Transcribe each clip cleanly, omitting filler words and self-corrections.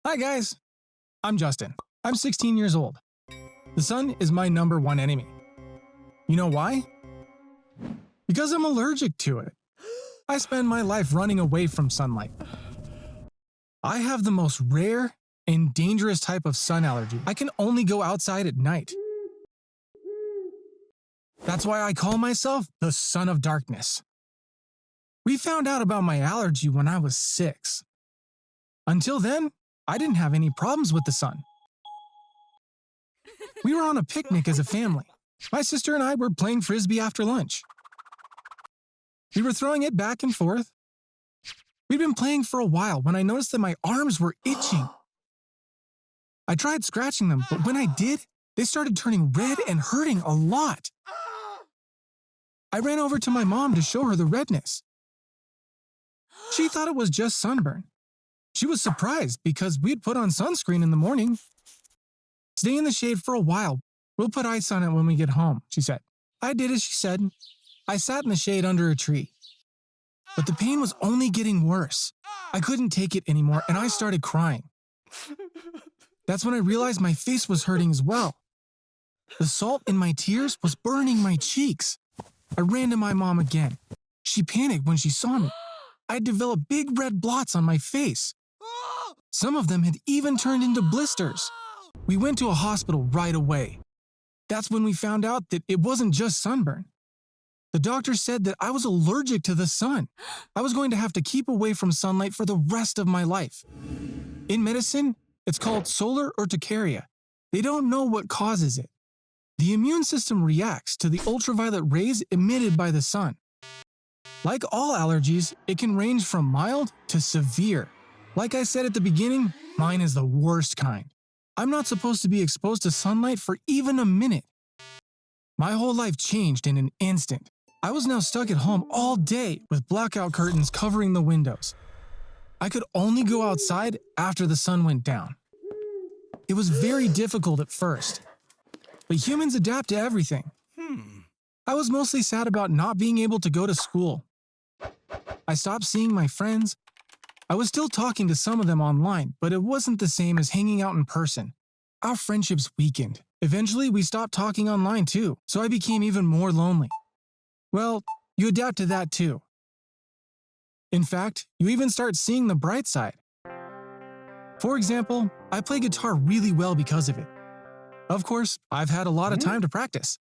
Hi guys, I'm Justin. I'm 16 years old. The sun is my number one enemy. You know why? Because I'm allergic to it. I spend my life running away from sunlight. I have the most rare and dangerous type of sun allergy. I can only go outside at night. That's why I call myself the Son of Darkness. We found out about my allergy when I was 6. Until then, I didn't have any problems with the sun. We were on a picnic as a family. My sister and I were playing frisbee after lunch. We were throwing it back and forth. We'd been playing for a while when I noticed that my arms were itching. I tried scratching them, but when I did, they started turning red and hurting a lot. I ran over to my mom to show her the redness. She thought it was just sunburn. She was surprised because we'd put on sunscreen in the morning. Stay in the shade for a while. We'll put ice on it when we get home, she said. I did as she said. I sat in the shade under a tree. But the pain was only getting worse. I couldn't take it anymore and I started crying. That's when I realized my face was hurting as well. The salt in my tears was burning my cheeks. I ran to my mom again. She panicked when she saw me. I had developed big red blots on my face. Some of them had even turned into blisters. We went to a hospital right away. That's when we found out that it wasn't just sunburn. The doctor said that I was allergic to the sun. I was going to have to keep away from sunlight for the rest of my life. In medicine, it's called solar urticaria. They don't know what causes it. The immune system reacts to the ultraviolet rays emitted by the sun. Like all allergies, it can range from mild to severe. Like I said at the beginning, mine is the worst kind. I'm not supposed to be exposed to sunlight for even a minute. My whole life changed in an instant. I was now stuck at home all day with blackout curtains covering the windows. I could only go outside after the sun went down. It was very difficult at first, but humans adapt to everything. I was mostly sad about not being able to go to school. I stopped seeing my friends. I was still talking to some of them online, but it wasn't the same as hanging out in person. Our friendships weakened. Eventually, we stopped talking online too, so I became even more lonely. Well, you adapt to that too. In fact, you even start seeing the bright side. For example, I play guitar really well because of it. Of course, I've had a lot of time to practice.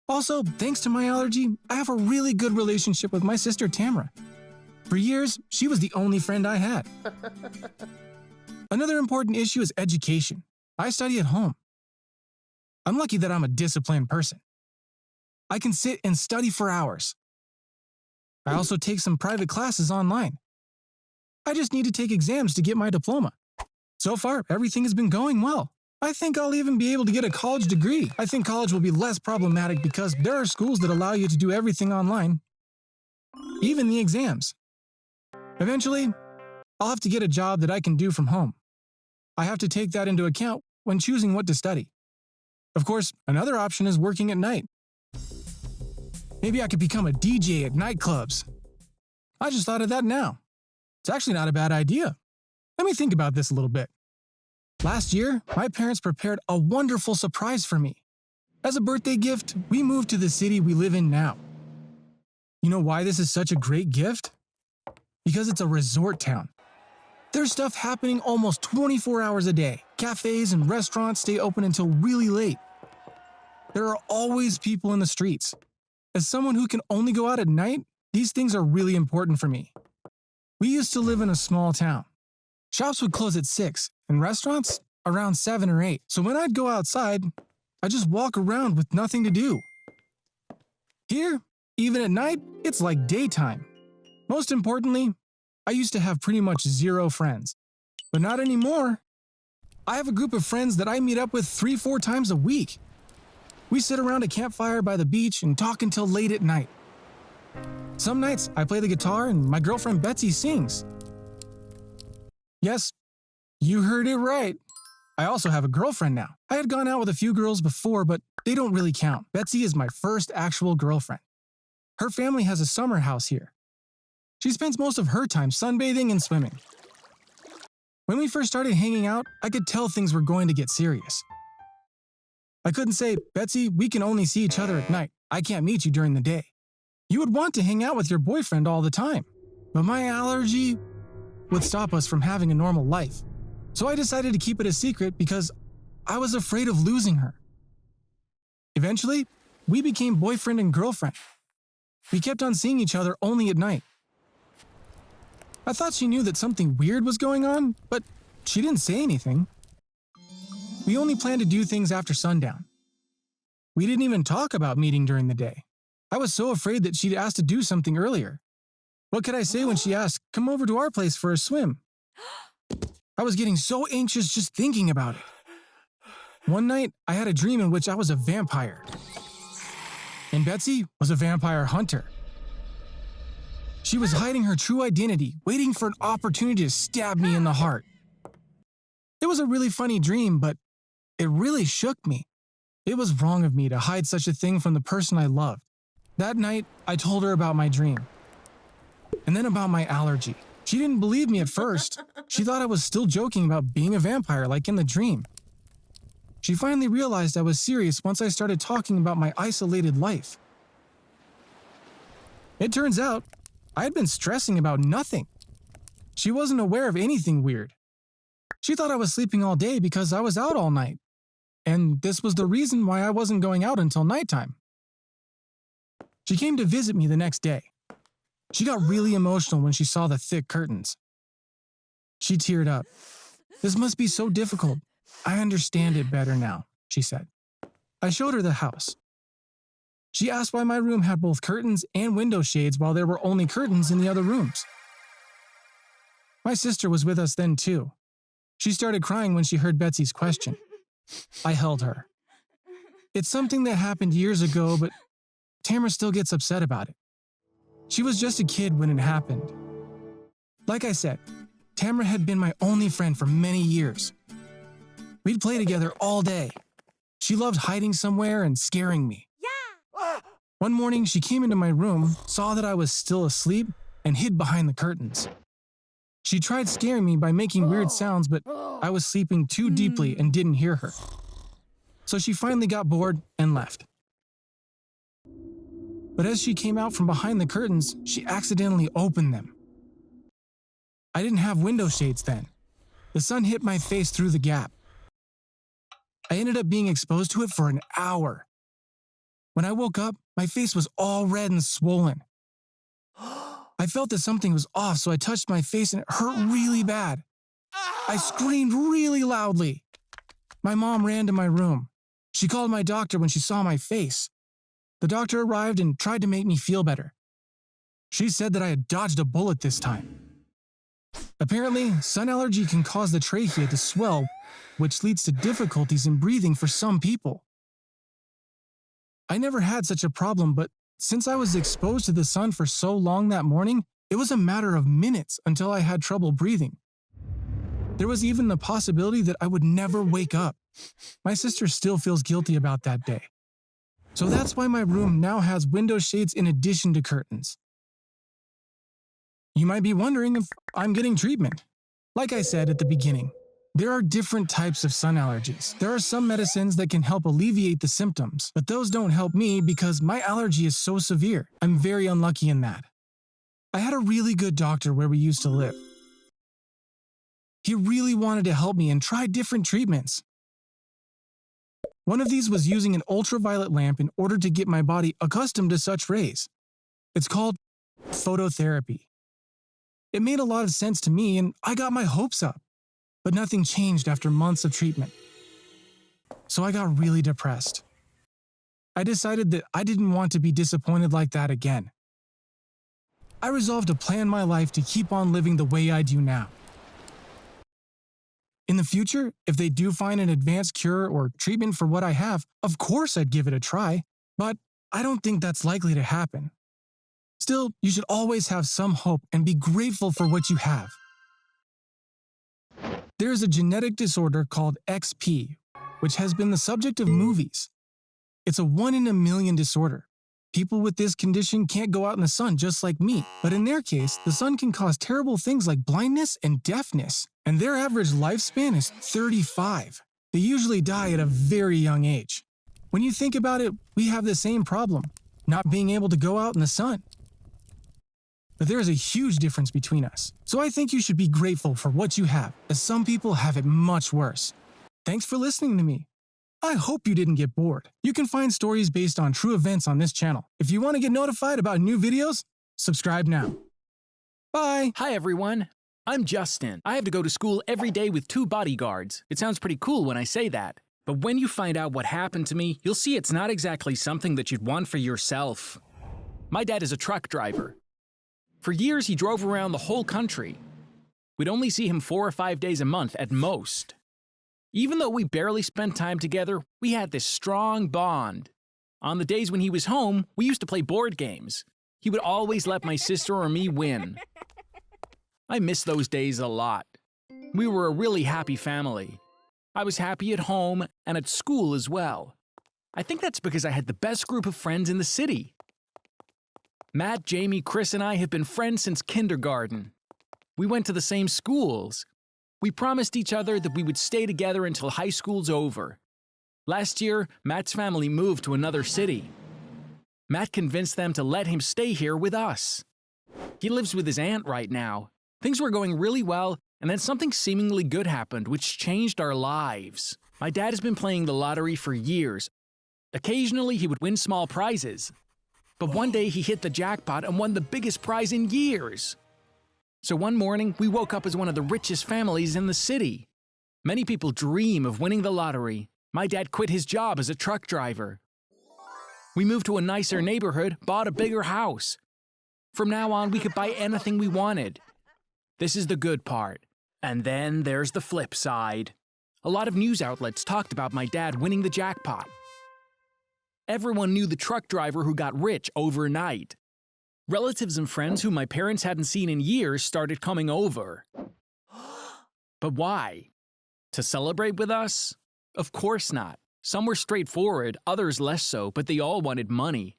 Also, thanks to my allergy, I have a really good relationship with my sister Tamara. For years, she was the only friend I had. Another important issue is education. I study at home. I'm lucky that I'm a disciplined person. I can sit and study for hours. I also take some private classes online. I just need to take exams to get my diploma. So far, everything has been going well. I think I'll even be able to get a college degree. I think college will be less problematic because there are schools that allow you to do everything online, even the exams. Eventually, I'll have to get a job that I can do from home. I have to take that into account when choosing what to study. Of course, another option is working at night. Maybe I could become a DJ at nightclubs. I just thought of that now. It's actually not a bad idea. Let me think about this a little bit. Last year, my parents prepared a wonderful surprise for me. As a birthday gift, we moved to the city we live in now. You know why this is such a great gift? Because it's a resort town. There's stuff happening almost 24 hours a day. Cafes and restaurants stay open until really late. There are always people in the streets. As someone who can only go out at night, these things are really important for me. We used to live in a small town. Shops would close at 6, and restaurants around 7 or 8. So when I'd go outside, I'd just walk around with nothing to do. Here, even at night, it's like daytime. Most importantly, I used to have pretty much zero friends. But not anymore. I have a group of friends that I meet up with 3-4 times a week. We sit around a campfire by the beach and talk until late at night. Some nights, I play the guitar and my girlfriend Betsy sings. Yes, you heard it right. I also have a girlfriend now. I had gone out with a few girls before, but they don't really count. Betsy is my first actual girlfriend. Her family has a summer house here. She spends most of her time sunbathing and swimming. When we first started hanging out, I could tell things were going to get serious. I couldn't say, Betsy, we can only see each other at night. I can't meet you during the day. You would want to hang out with your boyfriend all the time. But my allergy would stop us from having a normal life. So I decided to keep it a secret because I was afraid of losing her. Eventually, we became boyfriend and girlfriend. We kept on seeing each other only at night. I thought she knew that something weird was going on, but she didn't say anything. We only planned to do things after sundown. We didn't even talk about meeting during the day. I was so afraid that she'd asked to do something earlier. What could I say when she asked, come over to our place for a swim? I was getting so anxious just thinking about it. One night, I had a dream in which I was a vampire. And Betsy was a vampire hunter. She was hiding her true identity, waiting for an opportunity to stab me in the heart. It was a really funny dream, but it really shook me. It was wrong of me to hide such a thing from the person I loved. That night, I told her about my dream. And then about my allergy. She didn't believe me at first. She thought I was still joking about being a vampire like in the dream. She finally realized I was serious once I started talking about my isolated life. It turns out, I had been stressing about nothing. She wasn't aware of anything weird. She thought I was sleeping all day because I was out all night. And this was the reason why I wasn't going out until nighttime. She came to visit me the next day. She got really emotional when she saw the thick curtains. She teared up. This must be so difficult. I understand it better now, she said. I showed her the house. She asked why my room had both curtains and window shades while there were only curtains in the other rooms. My sister was with us then too. She started crying when she heard Betsy's question. I held her. It's something that happened years ago, but Tamara still gets upset about it. She was just a kid when it happened. Like I said, Tamara had been my only friend for many years. We'd play together all day. She loved hiding somewhere and scaring me. One morning, she came into my room, saw that I was still asleep, and hid behind the curtains. She tried scaring me by making weird sounds, but I was sleeping too deeply and didn't hear her. So she finally got bored and left. But as she came out from behind the curtains, she accidentally opened them. I didn't have window shades then. The sun hit my face through the gap. I ended up being exposed to it for an hour. When I woke up, my face was all red and swollen. I felt that something was off, so I touched my face and it hurt really bad. I screamed really loudly. My mom ran to my room. She called my doctor when she saw my face. The doctor arrived and tried to make me feel better. She said that I had dodged a bullet this time. Apparently, sun allergy can cause the trachea to swell, which leads to difficulties in breathing for some people. I never had such a problem, but since I was exposed to the sun for so long that morning, it was a matter of minutes until I had trouble breathing. There was even the possibility that I would never wake up. My sister still feels guilty about that day. So that's why my room now has window shades in addition to curtains. You might be wondering if I'm getting treatment. Like I said at the beginning, there are different types of sun allergies. There are some medicines that can help alleviate the symptoms, but those don't help me because my allergy is so severe. I'm very unlucky in that. I had a really good doctor where we used to live. He really wanted to help me and try different treatments. One of these was using an ultraviolet lamp in order to get my body accustomed to such rays. It's called phototherapy. It made a lot of sense to me and I got my hopes up. But nothing changed after months of treatment. So I got really depressed. I decided that I didn't want to be disappointed like that again. I resolved to plan my life to keep on living the way I do now. In the future, if they do find an advanced cure or treatment for what I have, of course I'd give it a try, but I don't think that's likely to happen. Still, you should always have some hope and be grateful for what you have. There is a genetic disorder called XP, which has been the subject of movies. It's a 1 in a million disorder. People with this condition can't go out in the sun just like me, but in their case, the sun can cause terrible things like blindness and deafness, and their average lifespan is 35. They usually die at a very young age. When you think about it, we have the same problem, not being able to go out in the sun. But there is a huge difference between us, so I think you should be grateful for what you have, as some people have it much worse. Thanks for listening to me. I hope you didn't get bored. You can find stories based on true events on this channel. If you want to get notified about new videos, subscribe now. Bye! Hi everyone, I'm Justin. I have to go to school every day with 2 bodyguards. It sounds pretty cool when I say that. But when you find out what happened to me, you'll see it's not exactly something that you'd want for yourself. My dad is a truck driver. For years he drove around the whole country. We'd only see him 4 or 5 days a month at most. Even though we barely spent time together, we had this strong bond. On the days when he was home, we used to play board games. He would always let my sister or me win. I miss those days a lot. We were a really happy family. I was happy at home and at school as well. I think that's because I had the best group of friends in the city. Matt, Jamie, Chris, and I have been friends since kindergarten. We went to the same schools. We promised each other that we would stay together until high school's over. Last year, Matt's family moved to another city. Matt convinced them to let him stay here with us. He lives with his aunt right now. Things were going really well, and then something seemingly good happened, which changed our lives. My dad has been playing the lottery for years. Occasionally, he would win small prizes. But one day, he hit the jackpot and won the biggest prize in years. So one morning, we woke up as one of the richest families in the city. Many people dream of winning the lottery. My dad quit his job as a truck driver. We moved to a nicer neighborhood, bought a bigger house. From now on, we could buy anything we wanted. This is the good part. And then there's the flip side. A lot of news outlets talked about my dad winning the jackpot. Everyone knew the truck driver who got rich overnight. Relatives and friends whom my parents hadn't seen in years started coming over. But why? To celebrate with us? Of course not. Some were straightforward, others less so, but they all wanted money.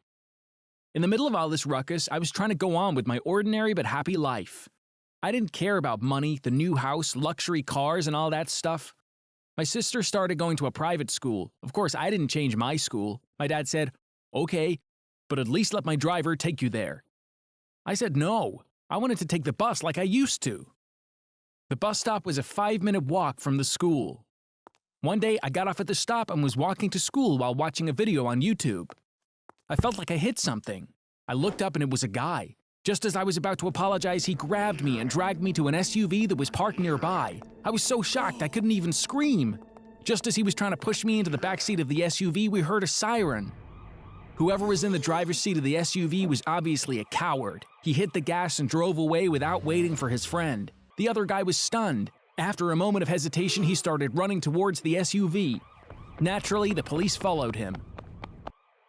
In the middle of all this ruckus, I was trying to go on with my ordinary but happy life. I didn't care about money, the new house, luxury cars, and all that stuff. My sister started going to a private school. Of course, I didn't change my school. My dad said, "Okay, but at least let my driver take you there." I said no. I wanted to take the bus like I used to. The bus stop was a 5-minute walk from the school. One day, I got off at the stop and was walking to school while watching a video on YouTube. I felt like I hit something. I looked up and it was a guy. Just as I was about to apologize, he grabbed me and dragged me to an SUV that was parked nearby. I was so shocked I couldn't even scream. Just as he was trying to push me into the backseat of the SUV, we heard a siren. Whoever was in the driver's seat of the SUV was obviously a coward. He hit the gas and drove away without waiting for his friend. The other guy was stunned. After a moment of hesitation, he started running towards the SUV. Naturally, the police followed him.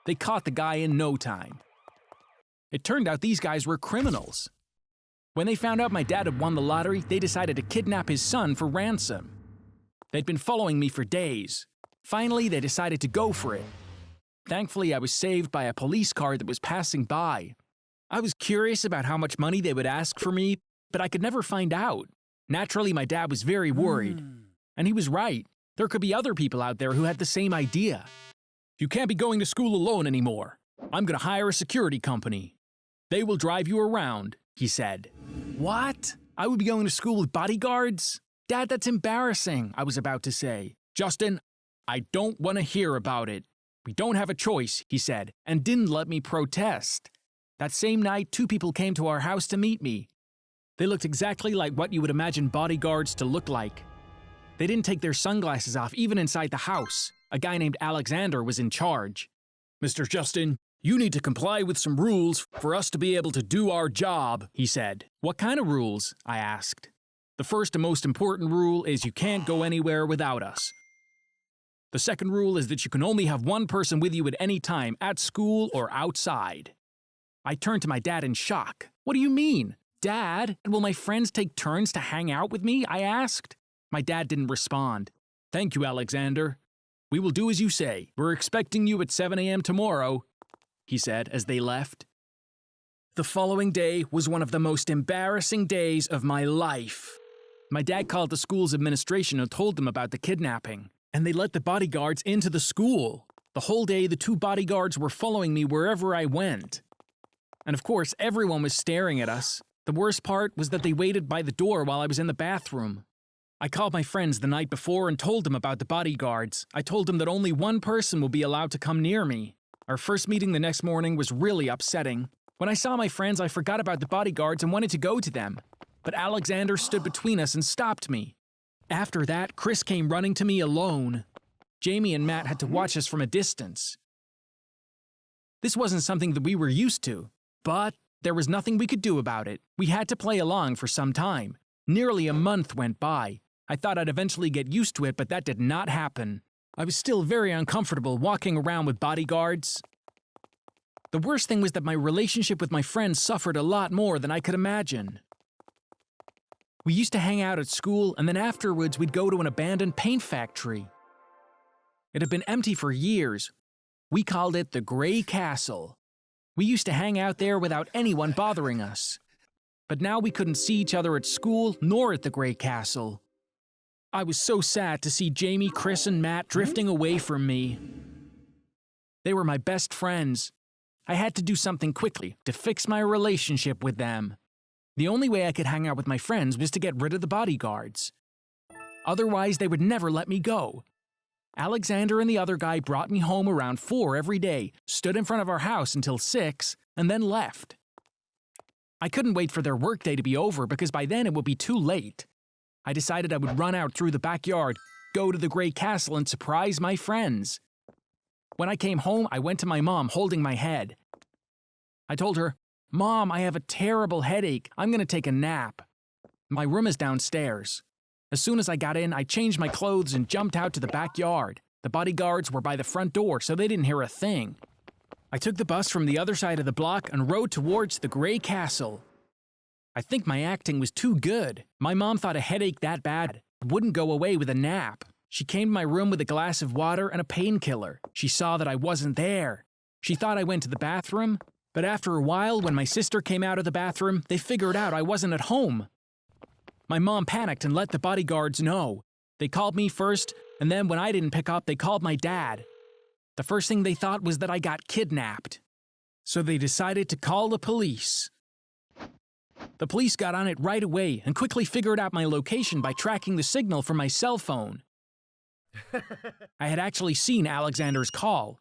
They caught the guy in no time. It turned out these guys were criminals. When they found out my dad had won the lottery, they decided to kidnap his son for ransom. They'd been following me for days. Finally, they decided to go for it. Thankfully, I was saved by a police car that was passing by. I was curious about how much money they would ask for me, but I could never find out. Naturally, my dad was very worried. And he was right. There could be other people out there who had the same idea. "You can't be going to school alone anymore. I'm going to hire a security company. They will drive you around," he said. What? I would be going to school with bodyguards? Dad, that's embarrassing, I was about to say. "Justin, I don't want to hear about it. We don't have a choice," he said, and didn't let me protest. That same night, 2 people came to our house to meet me. They looked exactly like what you would imagine bodyguards to look like. They didn't take their sunglasses off even inside the house. A guy named Alexander was in charge. "Mr. Justin, you need to comply with some rules for us to be able to do our job," he said. "What kind of rules?" I asked. "The first and most important rule is you can't go anywhere without us. The second rule is that you can only have one person with you at any time, at school or outside." I turned to my dad in shock. "What do you mean? Dad, will my friends take turns to hang out with me?" I asked. My dad didn't respond. "Thank you, Alexander. We will do as you say. We're expecting you at 7 a.m. tomorrow." he said as they left. The following day was one of the most embarrassing days of my life. My dad called the school's administration and told them about the kidnapping, and they let the bodyguards into the school. The whole day, the 2 bodyguards were following me wherever I went. And of course, everyone was staring at us. The worst part was that they waited by the door while I was in the bathroom. I called my friends the night before and told them about the bodyguards. I told them that only one person would be allowed to come near me. Our first meeting the next morning was really upsetting. When I saw my friends, I forgot about the bodyguards and wanted to go to them. But Alexander stood between us and stopped me. After that, Chris came running to me alone. Jamie and Matt had to watch us from a distance. This wasn't something that we were used to, but there was nothing we could do about it. We had to play along for some time. Nearly a month went by. I thought I'd eventually get used to it, but that did not happen. I was still very uncomfortable walking around with bodyguards. The worst thing was that my relationship with my friends suffered a lot more than I could imagine. We used to hang out at school, and then afterwards we'd go to an abandoned paint factory. It had been empty for years. We called it the Gray Castle. We used to hang out there without anyone bothering us. But now we couldn't see each other at school nor at the Gray Castle. I was so sad to see Jamie, Chris, and Matt drifting away from me. They were my best friends. I had to do something quickly to fix my relationship with them. The only way I could hang out with my friends was to get rid of the bodyguards. Otherwise, they would never let me go. Alexander and the other guy brought me home around 4 every day, stood in front of our house until 6, and then left. I couldn't wait for their workday to be over because by then it would be too late. I decided I would run out through the backyard, go to the Gray Castle, and surprise my friends. When I came home, I went to my mom holding my head. I told her, "Mom, I have a terrible headache. I'm going to take a nap. My room is downstairs." As soon as I got in, I changed my clothes and jumped out to the backyard. The bodyguards were by the front door, so they didn't hear a thing. I took the bus from the other side of the block and rode towards the Gray Castle. I think my acting was too good. My mom thought a headache that bad wouldn't go away with a nap. She came to my room with a glass of water and a painkiller. She saw that I wasn't there. She thought I went to the bathroom, but after a while, when my sister came out of the bathroom, they figured out I wasn't at home. My mom panicked and let the bodyguards know. They called me first, and then when I didn't pick up, they called my dad. The first thing they thought was that I got kidnapped. So they decided to call the police. The police got on it right away and quickly figured out my location by tracking the signal from my cell phone. I had actually seen Alexander's call.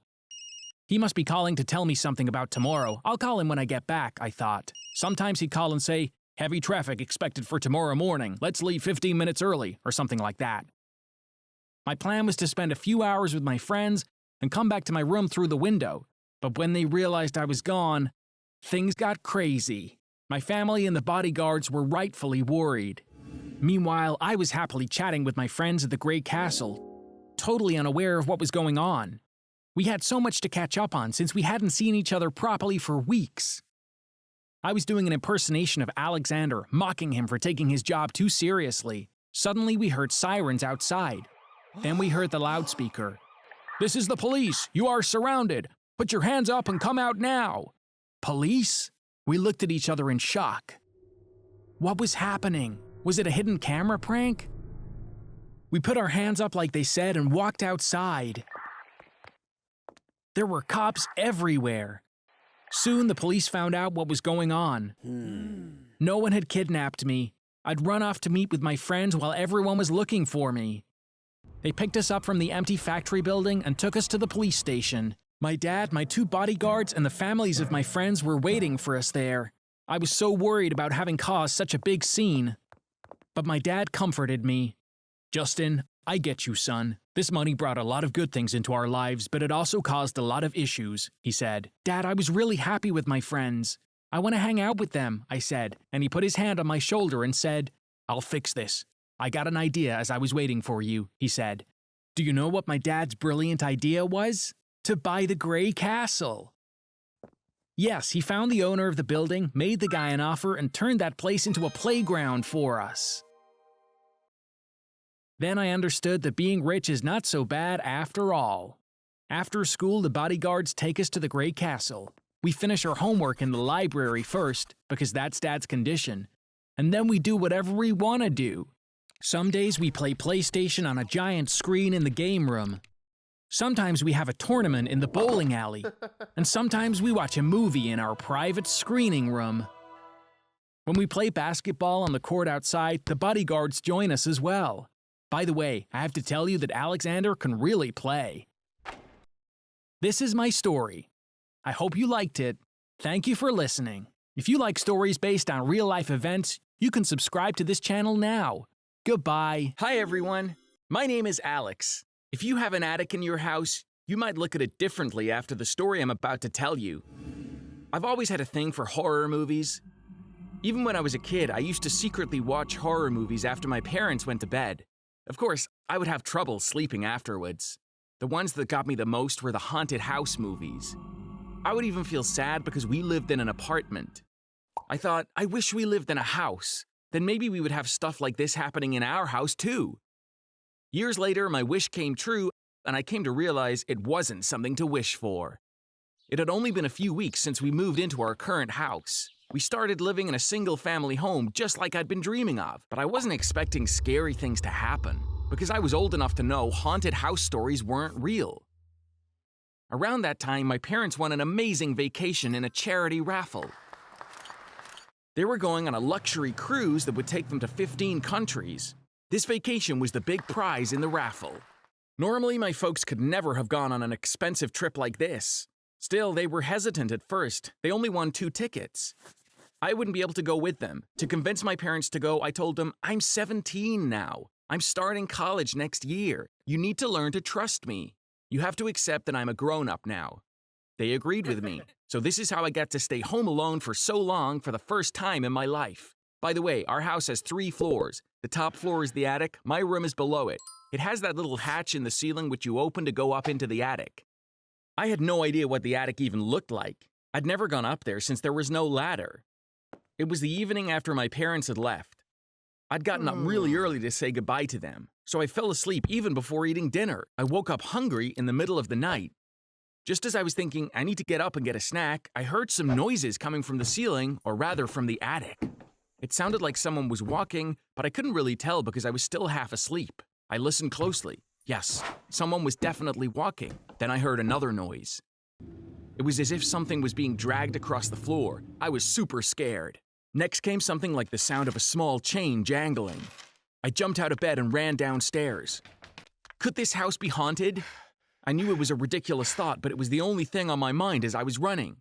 He must be calling to tell me something about tomorrow. I'll call him when I get back, I thought. Sometimes he'd call and say, "Heavy traffic expected for tomorrow morning. Let's leave 15 minutes early," or something like that. My plan was to spend a few hours with my friends and come back to my room through the window. But when they realized I was gone, things got crazy. My family and the bodyguards were rightfully worried. Meanwhile, I was happily chatting with my friends at the Gray Castle, totally unaware of what was going on. We had so much to catch up on since we hadn't seen each other properly for weeks. I was doing an impersonation of Alexander, mocking him for taking his job too seriously. Suddenly, we heard sirens outside. Then we heard the loudspeaker. "This is the police. You are surrounded. Put your hands up and come out now." Police? We looked at each other in shock. What was happening? Was it a hidden camera prank? We put our hands up like they said and walked outside. There were cops everywhere. Soon the police found out what was going on. No one had kidnapped me. I'd run off to meet with my friends while everyone was looking for me. They picked us up from the empty factory building and took us to the police station. My dad, my 2 bodyguards, and the families of my friends were waiting for us there. I was so worried about having caused such a big scene. But my dad comforted me. "Justin, I get you, son. This money brought a lot of good things into our lives, but it also caused a lot of issues," he said. "Dad, I was really happy with my friends. I want to hang out with them," I said, and he put his hand on my shoulder and said, "I'll fix this. I got an idea as I was waiting for you," he said. Do you know what my dad's brilliant idea was? To buy the Gray Castle. Yes, he found the owner of the building, made the guy an offer, and turned that place into a playground for us. Then I understood that being rich is not so bad after all. After school, the bodyguards take us to the Great Castle. We finish our homework in the library first, because that's Dad's condition, and then we do whatever we want to do. Some days we play PlayStation on a giant screen in the game room. Sometimes we have a tournament in the bowling alley, and sometimes we watch a movie in our private screening room. When we play basketball on the court outside, the bodyguards join us as well. By the way, I have to tell you that Alexander can really play. This is my story. I hope you liked it. Thank you for listening. If you like stories based on real-life events, you can subscribe to this channel now. Goodbye. Hi everyone. My name is Alex. If you have an attic in your house, you might look at it differently after the story I'm about to tell you. I've always had a thing for horror movies. Even when I was a kid, I used to secretly watch horror movies after my parents went to bed. Of course, I would have trouble sleeping afterwards. The ones that got me the most were the haunted house movies. I would even feel sad because we lived in an apartment. I thought, I wish we lived in a house. Then maybe we would have stuff like this happening in our house too. Years later, my wish came true, and I came to realize it wasn't something to wish for. It had only been a few weeks since we moved into our current house. We started living in a single-family home just like I'd been dreaming of, but I wasn't expecting scary things to happen, because I was old enough to know haunted house stories weren't real. Around that time, my parents won an amazing vacation in a charity raffle. They were going on a luxury cruise that would take them to 15 countries. This vacation was the big prize in the raffle. Normally, my folks could never have gone on an expensive trip like this. Still, they were hesitant at first. They only won 2 tickets. I wouldn't be able to go with them. To convince my parents to go, I told them, I'm 17 now. I'm starting college next year. You need to learn to trust me. You have to accept that I'm a grown-up now. They agreed with me. So this is how I got to stay home alone for so long for the first time in my life. By the way, our house has 3 floors. The top floor is the attic. My room is below it. It has that little hatch in the ceiling which you open to go up into the attic. I had no idea what the attic even looked like. I'd never gone up there since there was no ladder. It was the evening after my parents had left. I'd gotten up really early to say goodbye to them, so I fell asleep even before eating dinner. I woke up hungry in the middle of the night. Just as I was thinking, I need to get up and get a snack, I heard some noises coming from the ceiling, or rather from the attic. It sounded like someone was walking, but I couldn't really tell because I was still half asleep. I listened closely. Yes, someone was definitely walking. Then I heard another noise. It was as if something was being dragged across the floor. I was super scared. Next came something like the sound of a small chain jangling. I jumped out of bed and ran downstairs. Could this house be haunted? I knew it was a ridiculous thought, but it was the only thing on my mind as I was running.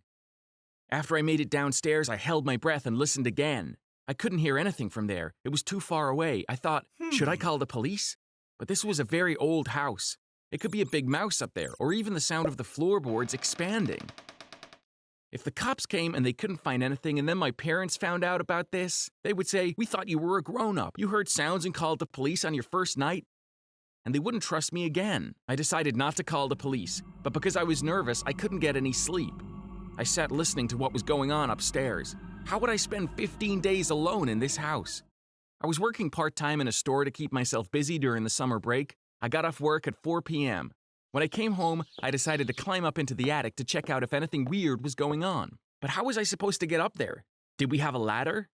After I made it downstairs, I held my breath and listened again. I couldn't hear anything from there. It was too far away. I thought, should I call the police? But this was a very old house. It could be a big mouse up there, or even the sound of the floorboards expanding. If the cops came and they couldn't find anything and then my parents found out about this, they would say, we thought you were a grown-up. You heard sounds and called the police on your first night. And they wouldn't trust me again. I decided not to call the police, but because I was nervous, I couldn't get any sleep. I sat listening to what was going on upstairs. How would I spend 15 days alone in this house? I was working part-time in a store to keep myself busy during the summer break. I got off work at 4 p.m. When I came home, I decided to climb up into the attic to check out if anything weird was going on. But how was I supposed to get up there? Did we have a ladder?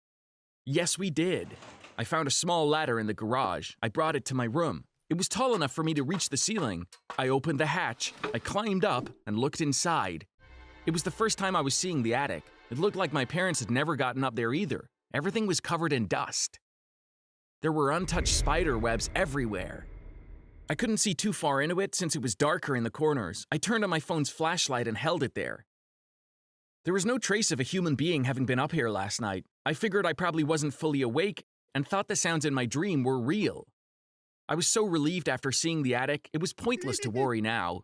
Yes, we did. I found a small ladder in the garage. I brought it to my room. It was tall enough for me to reach the ceiling. I opened the hatch, I climbed up, and looked inside. It was the first time I was seeing the attic. It looked like my parents had never gotten up there either. Everything was covered in dust. There were untouched spider webs everywhere. I couldn't see too far into it since it was darker in the corners. I turned on my phone's flashlight and held it there. There was no trace of a human being having been up here last night. I figured I probably wasn't fully awake and thought the sounds in my dream were real. I was so relieved after seeing the attic, it was pointless to worry now.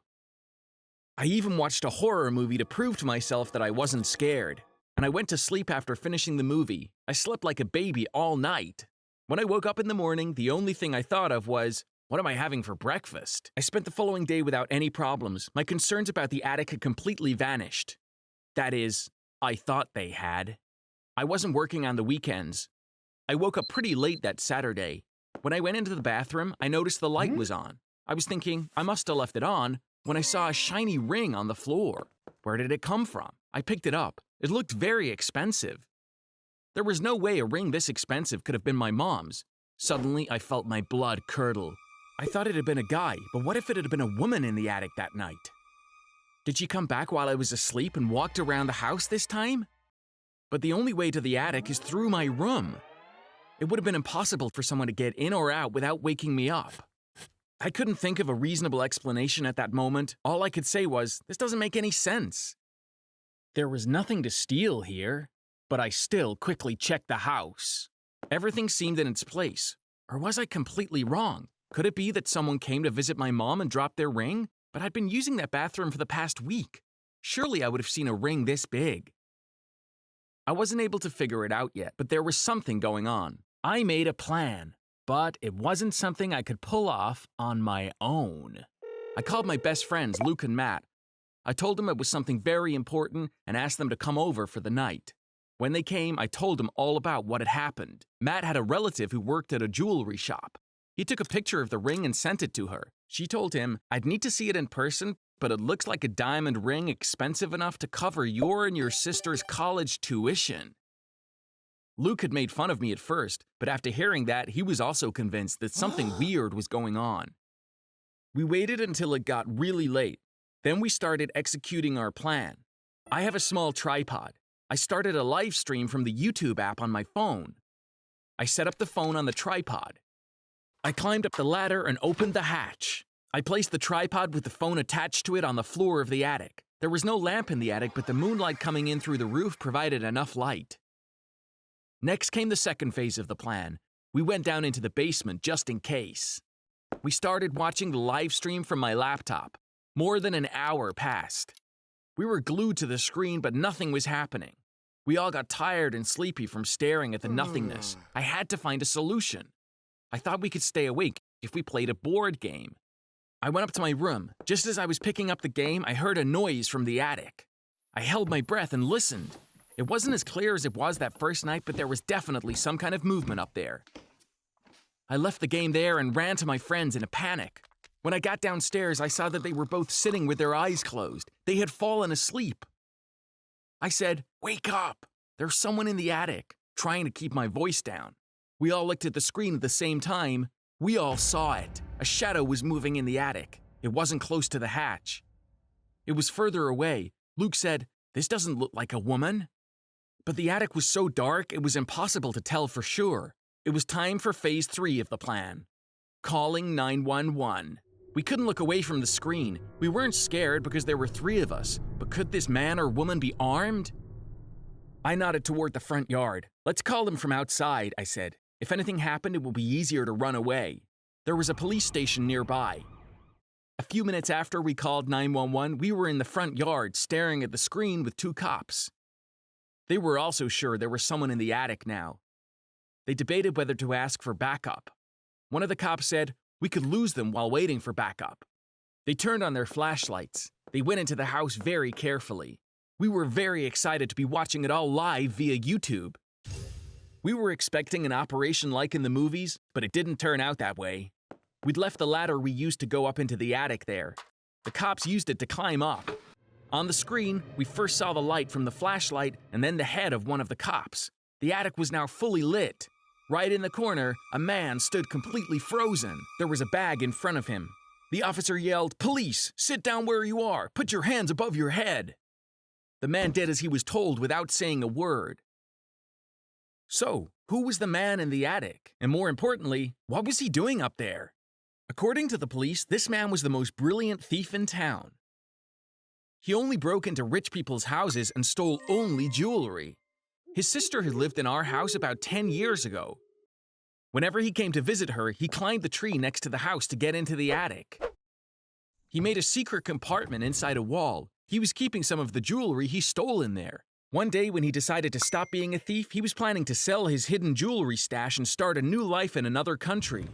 I even watched a horror movie to prove to myself that I wasn't scared. And I went to sleep after finishing the movie. I slept like a baby all night. When I woke up in the morning, the only thing I thought of was, what am I having for breakfast? I spent the following day without any problems. My concerns about the attic had completely vanished. That is, I thought they had. I wasn't working on the weekends. I woke up pretty late that Saturday. When I went into the bathroom, I noticed the light was on. I was thinking, I must have left it on, when I saw a shiny ring on the floor. Where did it come from? I picked it up. It looked very expensive. There was no way a ring this expensive could have been my mom's. Suddenly, I felt my blood curdle. I thought it had been a guy, but what if it had been a woman in the attic that night? Did she come back while I was asleep and walked around the house this time? But the only way to the attic is through my room. It would have been impossible for someone to get in or out without waking me up. I couldn't think of a reasonable explanation at that moment. All I could say was, this doesn't make any sense. There was nothing to steal here, but I still quickly checked the house. Everything seemed in its place. Or was I completely wrong? Could it be that someone came to visit my mom and dropped their ring? But I'd been using that bathroom for the past week. Surely I would have seen a ring this big. I wasn't able to figure it out yet, but there was something going on. I made a plan, but it wasn't something I could pull off on my own. I called my best friends, Luke and Matt. I told them it was something very important and asked them to come over for the night. When they came, I told them all about what had happened. Matt had a relative who worked at a jewelry shop. He took a picture of the ring and sent it to her. She told him, I'd need to see it in person, but it looks like a diamond ring expensive enough to cover your and your sister's college tuition. Luke had made fun of me at first, but after hearing that, he was also convinced that something weird was going on. We waited until it got really late. Then we started executing our plan. I have a small tripod. I started a live stream from the YouTube app on my phone. I set up the phone on the tripod. I climbed up the ladder and opened the hatch. I placed the tripod with the phone attached to it on the floor of the attic. There was no lamp in the attic, but the moonlight coming in through the roof provided enough light. Next came the second phase of the plan. We went down into the basement just in case. We started watching the live stream from my laptop. More than an hour passed. We were glued to the screen, but nothing was happening. We all got tired and sleepy from staring at the nothingness. I had to find a solution. I thought we could stay awake if we played a board game. I went up to my room. Just as I was picking up the game, I heard a noise from the attic. I held my breath and listened. It wasn't as clear as it was that first night, but there was definitely some kind of movement up there. I left the game there and ran to my friends in a panic. When I got downstairs, I saw that they were both sitting with their eyes closed. They had fallen asleep. I said, "Wake up! There's someone in the attic," trying to keep my voice down. We all looked at the screen at the same time. We all saw it. A shadow was moving in the attic. It wasn't close to the hatch. It was further away. Luke said, "This doesn't look like a woman." But the attic was so dark, it was impossible to tell for sure. It was time for phase 3 of the plan. Calling 911. We couldn't look away from the screen. We weren't scared because there were 3 of us, but could this man or woman be armed? I nodded toward the front yard. "Let's call them from outside," I said. "If anything happened, it will be easier to run away." There was a police station nearby. A few minutes after we called 911, we were in the front yard staring at the screen with 2 cops. They were also sure there was someone in the attic now. They debated whether to ask for backup. One of the cops said, we could lose them while waiting for backup. They turned on their flashlights. They went into the house very carefully. We were very excited to be watching it all live via YouTube. We were expecting an operation like in the movies, but it didn't turn out that way. We'd left the ladder we used to go up into the attic there. The cops used it to climb up. On the screen, we first saw the light from the flashlight and then the head of one of the cops. The attic was now fully lit. Right in the corner, a man stood completely frozen. There was a bag in front of him. The officer yelled, "Police, sit down where you are. Put your hands above your head." The man did as he was told without saying a word. So, who was the man in the attic? And more importantly, what was he doing up there? According to the police, this man was the most brilliant thief in town. He only broke into rich people's houses and stole only jewelry. His sister had lived in our house about 10 years ago. Whenever he came to visit her, he climbed the tree next to the house to get into the attic. He made a secret compartment inside a wall. He was keeping some of the jewelry he stole in there. One day when he decided to stop being a thief, he was planning to sell his hidden jewelry stash and start a new life in another country.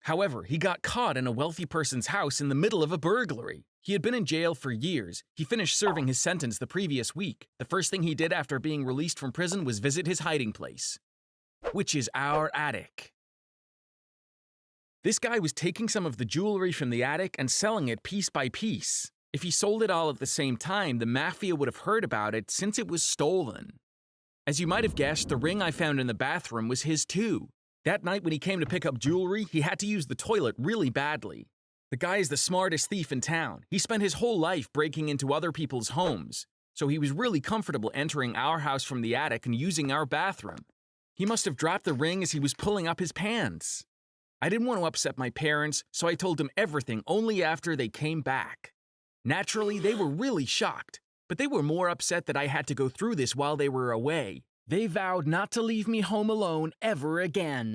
However, he got caught in a wealthy person's house in the middle of a burglary. He had been in jail for years. He finished serving his sentence the previous week. The first thing he did after being released from prison was visit his hiding place, which is our attic. This guy was taking some of the jewelry from the attic and selling it piece by piece. If he sold it all at the same time, the mafia would have heard about it since it was stolen. As you might have guessed, the ring I found in the bathroom was his too. That night when he came to pick up jewelry, he had to use the toilet really badly. The guy is the smartest thief in town. He spent his whole life breaking into other people's homes, so he was really comfortable entering our house from the attic and using our bathroom. He must have dropped the ring as he was pulling up his pants. I didn't want to upset my parents, so I told them everything only after they came back. Naturally, they were really shocked, but they were more upset that I had to go through this while they were away. They vowed not to leave me home alone ever again.